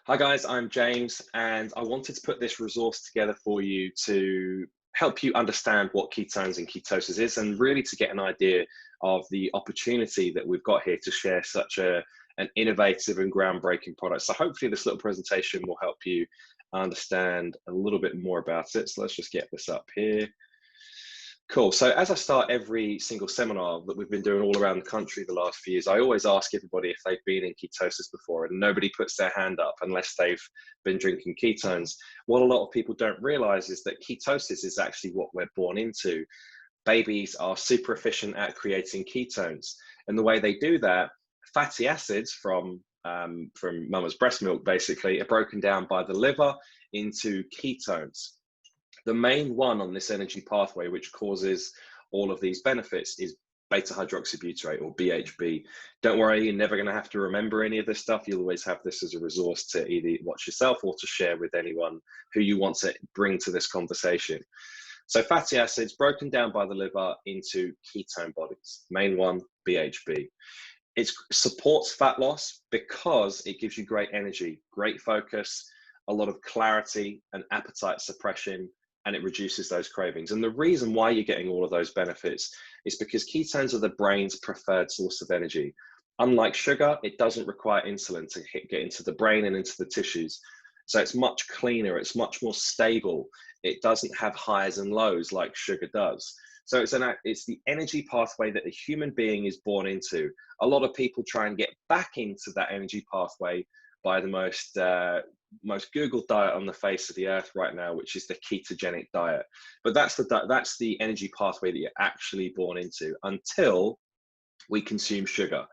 Hi guys, I'm James, and I wanted to put this resource together for you to help you understand what ketones and ketosis is, and really to get an idea of the opportunity that we've got here to share such an innovative and groundbreaking product. So hopefully this little presentation will help you understand a little bit more about it. So let's just get this up here. Cool. So as I start every single seminar that we've been doing all around the country the last few years, I always ask everybody if they've been in ketosis before, and nobody puts their hand up unless they've been drinking ketones. What a lot of people don't realize is that ketosis is actually what we're born into. Babies are super efficient at creating ketones, and the way they do that, fatty acids from mama's breast milk basically are broken down by the liver into ketones. The main one on this energy pathway, which causes all of these benefits, is beta hydroxybutyrate, or BHB. Don't worry, you're never going to have to remember any of this stuff. You'll always have this as a resource to either watch yourself or to share with anyone who you want to bring to this conversation. So fatty acids broken down by the liver into ketone bodies. Main one, BHB. It supports fat loss because it gives you great energy, great focus, a lot of clarity and appetite suppression, and it reduces those cravings. And the reason why you're getting all of those benefits is because ketones are the brain's preferred source of energy. Unlike sugar, it doesn't require insulin to get into the brain and into the tissues. So it's much cleaner, it's much more stable. It doesn't have highs and lows like sugar does. So it's the energy pathway that a human being is born into. A lot of people try and get back into that energy pathway by the most Googled diet on the face of the earth right now, which is the ketogenic diet. But that's the energy pathway that you're actually born into until we consume sugar.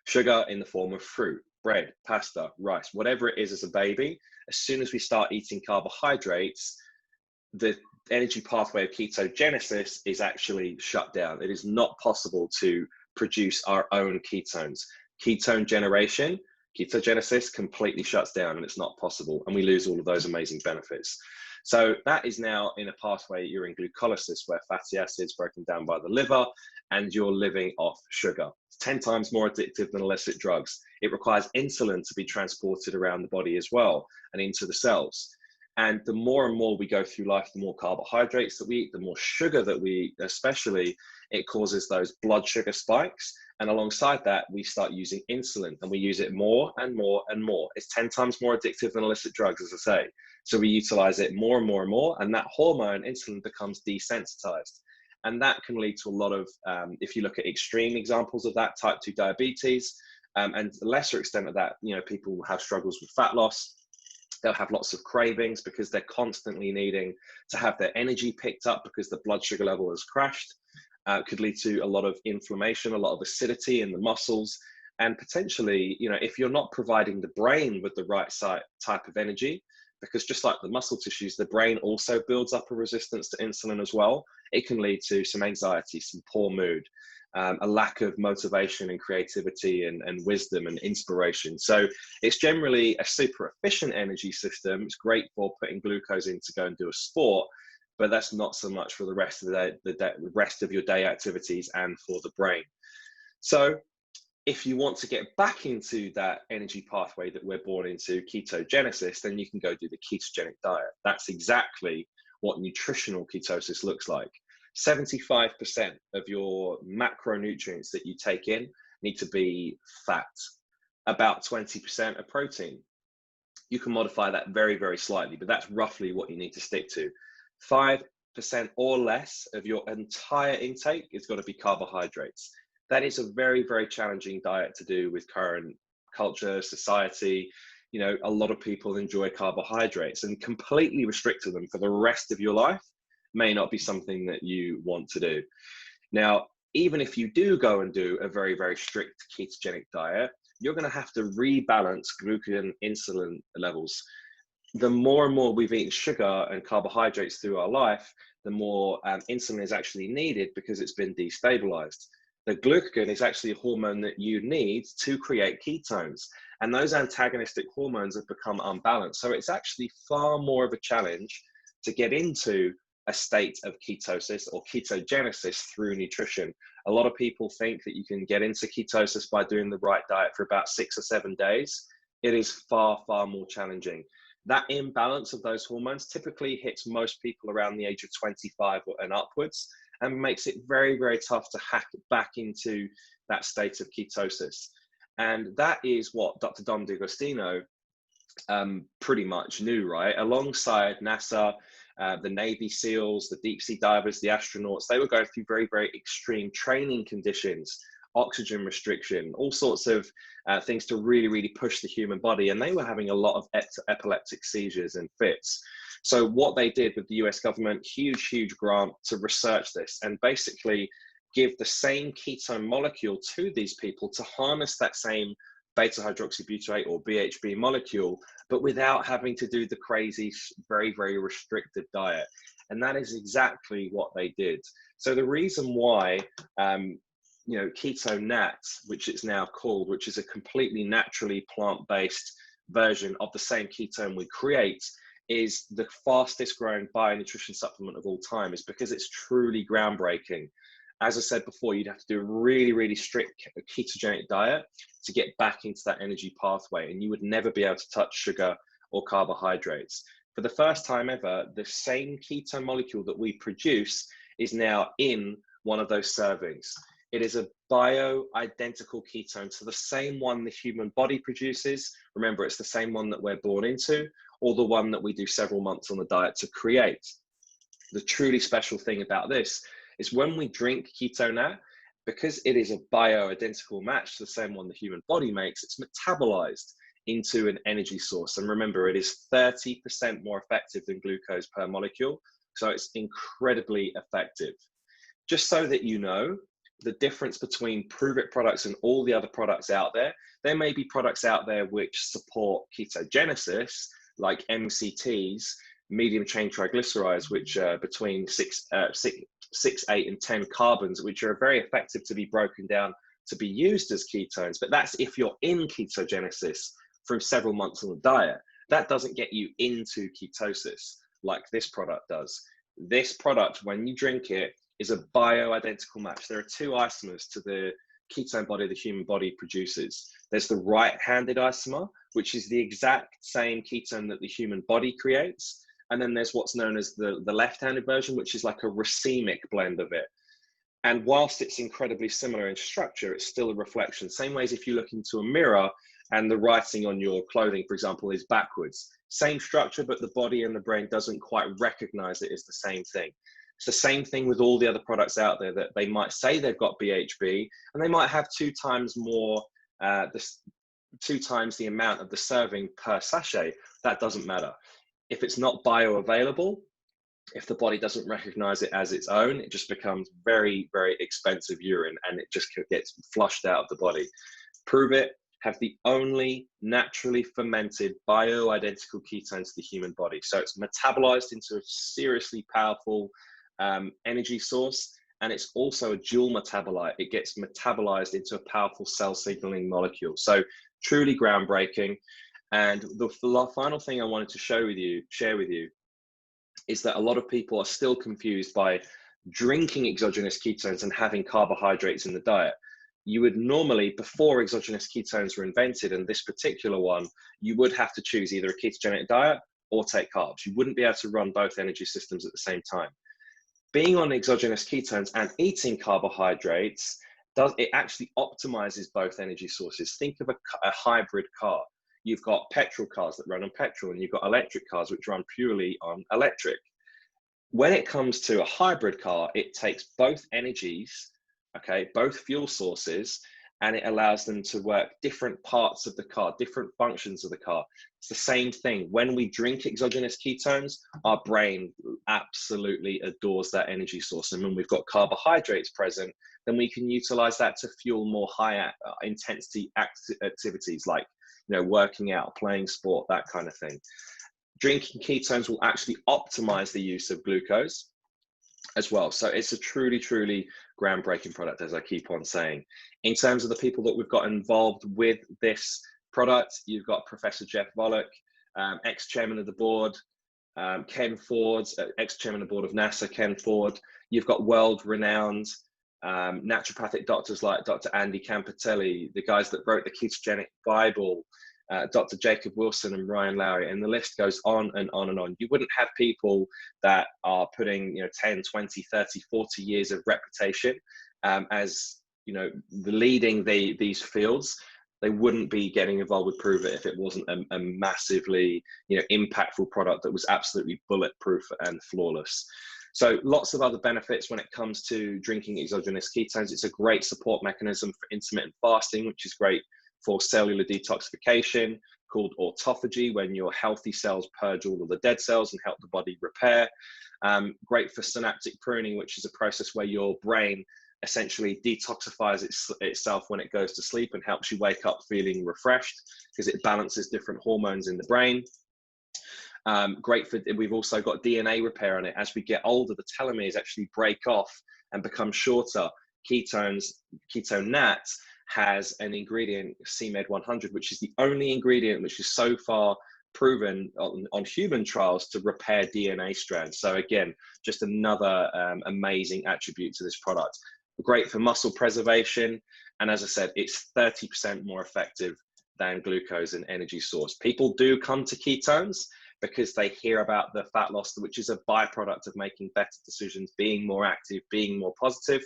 Sugar in the form of fruit, bread, pasta, rice, whatever it is as a baby. As soon as we start eating carbohydrates, the energy pathway of ketogenesis is actually shut down. It is not possible to produce our own ketones. Ketone generation, ketogenesis completely shuts down, and it's not possible, and we lose all of those amazing benefits. So that is now in a pathway. You're in glucolysis, where fatty acids broken down by the liver, and you're living off sugar. It's 10 times more addictive than illicit drugs. It requires insulin to be transported around the body as well and into the cells. And the more and more we go through life, the more carbohydrates that we eat, the more sugar that we eat, especially, it causes those blood sugar spikes. And alongside that, we start using insulin, and we use it more and more and more. It's 10 times more addictive than illicit drugs, as I say. So we utilize it more and more and more, and that hormone, insulin, becomes desensitized. And that can lead to a lot of, if you look at extreme examples of that, type 2 diabetes, and the lesser extent of that, people have struggles with fat loss. They'll have lots of cravings because they're constantly needing to have their energy picked up because the blood sugar level has crashed. Could lead to a lot of inflammation, a lot of acidity in the muscles, and potentially, if you're not providing the brain with the right type of energy, because just like the muscle tissues, the brain also builds up a resistance to insulin as well. It can lead to some anxiety, some poor mood, a lack of motivation and creativity and wisdom and inspiration. So it's generally a super efficient energy system. It's great for putting glucose in to go and do a sport, but that's not so much for the rest of the rest of your day activities and for the brain. So if you want to get back into that energy pathway that we're born into, ketogenesis, then you can go do the ketogenic diet. That's exactly what nutritional ketosis looks like. 75% of your macronutrients that you take in need to be fat, about 20% are protein. You can modify that very, very slightly, but that's roughly what you need to stick to. 5% or less of your entire intake is going to be carbohydrates. That is a very, very challenging diet to do with current culture, society. A lot of people enjoy carbohydrates, and completely restricting them for the rest of your life may not be something that you want to do. Now, even if you do go and do a very, very strict ketogenic diet, you're going to have to rebalance glucagon insulin levels. The more and more we've eaten sugar and carbohydrates through our life, the more insulin is actually needed because it's been destabilized. The glucagon is actually a hormone that you need to create ketones, and those antagonistic hormones have become unbalanced. So it's actually far more of a challenge to get into a state of ketosis or ketogenesis through nutrition. A lot of people think that you can get into ketosis by doing the right diet for about 6 or 7 days. it is far, far more challenging. That imbalance of those hormones typically hits most people around the age of 25 and upwards, and makes it very, very tough to hack back into that state of ketosis. And that is what Dr. Dom D'Agostino pretty much knew, right? Alongside NASA, the Navy SEALs, the deep sea divers, the astronauts, they were going through very, very extreme training conditions, oxygen restriction, all sorts of things to really, really push the human body. And they were having a lot of epileptic seizures and fits. So what they did with the US government, huge, huge grant to research this and basically give the same ketone molecule to these people to harness that same beta hydroxybutyrate or BHB molecule, but without having to do the crazy, very, very restricted diet. And that is exactly what they did. So the reason why, Keto Nat, which it's now called, which is a completely naturally plant-based version of the same ketone we create, is the fastest growing bionutrition supplement of all time, is because it's truly groundbreaking. As I said before, you'd have to do a really, really strict ketogenic diet to get back into that energy pathway, and you would never be able to touch sugar or carbohydrates. For the first time ever, the same ketone molecule that we produce is now in one of those servings. It is a bio-identical ketone to the same one the human body produces. Remember, it's the same one that we're born into, or the one that we do several months on the diet to create. The truly special thing about this is when we drink Keto Nat, because it is a bio-identical match to the same one the human body makes, it's metabolized into an energy source. And remember, it is 30% more effective than glucose per molecule. So it's incredibly effective. Just so that you know, the difference between Prove It products and all the other products out there may be products out there which support ketogenesis, like MCTs, medium chain triglycerides, which are between 6, 8, and 10 carbons, which are very effective to be broken down to be used as ketones. But that's if you're in ketogenesis from several months on the diet. That doesn't get you into ketosis like this product does. This product, when you drink it, is a bio-identical match. There are two isomers to the ketone body the human body produces. There's the right-handed isomer, which is the exact same ketone that the human body creates. And then there's what's known as the left-handed version, which is like a racemic blend of it. And whilst it's incredibly similar in structure, it's still a reflection. Same way as if you look into a mirror and the writing on your clothing, for example, is backwards. Same structure, but the body and the brain doesn't quite recognize it as the same thing. It's the same thing with all the other products out there, that they might say they've got BHB and they might have 2 times more, 2 times the amount of the serving per sachet. That doesn't matter. If it's not bioavailable, if the body doesn't recognize it as its own, it just becomes very, very expensive urine and it just gets flushed out of the body. Prove It have the only naturally fermented bio-identical ketone to the human body. So it's metabolized into a seriously powerful energy source, and it's also a dual metabolite. It gets metabolized into a powerful cell signaling molecule. So truly groundbreaking. And the final thing I wanted to share with you is that a lot of people are still confused by drinking exogenous ketones and having carbohydrates in the diet. You would normally, before exogenous ketones were invented, and this particular one, you would have to choose either a ketogenic diet or take carbs. You wouldn't be able to run both energy systems at the same time. Being on exogenous ketones and eating carbohydrates, it actually optimizes both energy sources. Think of a hybrid car. You've got petrol cars that run on petrol, and you've got electric cars which run purely on electric. When it comes to a hybrid car, it takes both energies, okay, both fuel sources, and it allows them to work different parts of the car, different functions of the car. It's the same thing. When we drink exogenous ketones, our brain absolutely adores that energy source. And when we've got carbohydrates present, then we can utilize that to fuel more high intensity activities like, working out, playing sport, that kind of thing. Drinking ketones will actually optimize the use of glucose as well. So it's a truly, truly groundbreaking product, as I keep on saying. In terms of the people that we've got involved with this product, you've got Professor Jeff Volek, ex-chairman of the board, Ken Ford, ex-chairman of the board of NASA, Ken Ford. You've got world-renowned naturopathic doctors like Dr. Andy Campitelli, the guys that wrote the Ketogenic Bible, Dr. Jacob Wilson and Ryan Lowry, and the list goes on and on and on. You wouldn't have people that are putting 10, 20, 30, 40 years of reputation as leading these fields. They wouldn't be getting involved with Prove It if it wasn't a massively impactful product that was absolutely bulletproof and flawless. So lots of other benefits when it comes to drinking exogenous ketones. It's a great support mechanism for intermittent fasting, which is great for cellular detoxification, called autophagy, when your healthy cells purge all of the dead cells and help the body repair. Great for synaptic pruning, which is a process where your brain essentially detoxifies itself when it goes to sleep and helps you wake up feeling refreshed because it balances different hormones in the brain. Great for, we've also got DNA repair on it. As we get older, the telomeres actually break off and become shorter. Ketone Nat has an ingredient, CMED 100, which is the only ingredient which is so far proven on human trials to repair DNA strands. So again, just another amazing attribute to this product. Great for muscle preservation. And as I said, it's 30% more effective than glucose and energy source. People do come to ketones because they hear about the fat loss, which is a byproduct of making better decisions, being more active, being more positive,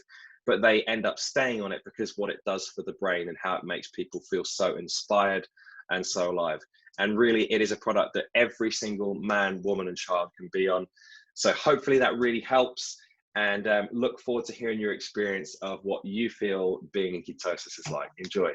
but they end up staying on it because what it does for the brain and how it makes people feel so inspired and so alive. And really, it is a product that every single man, woman, and child can be on. So hopefully that really helps, and look forward to hearing your experience of what you feel being in ketosis is like. Enjoy.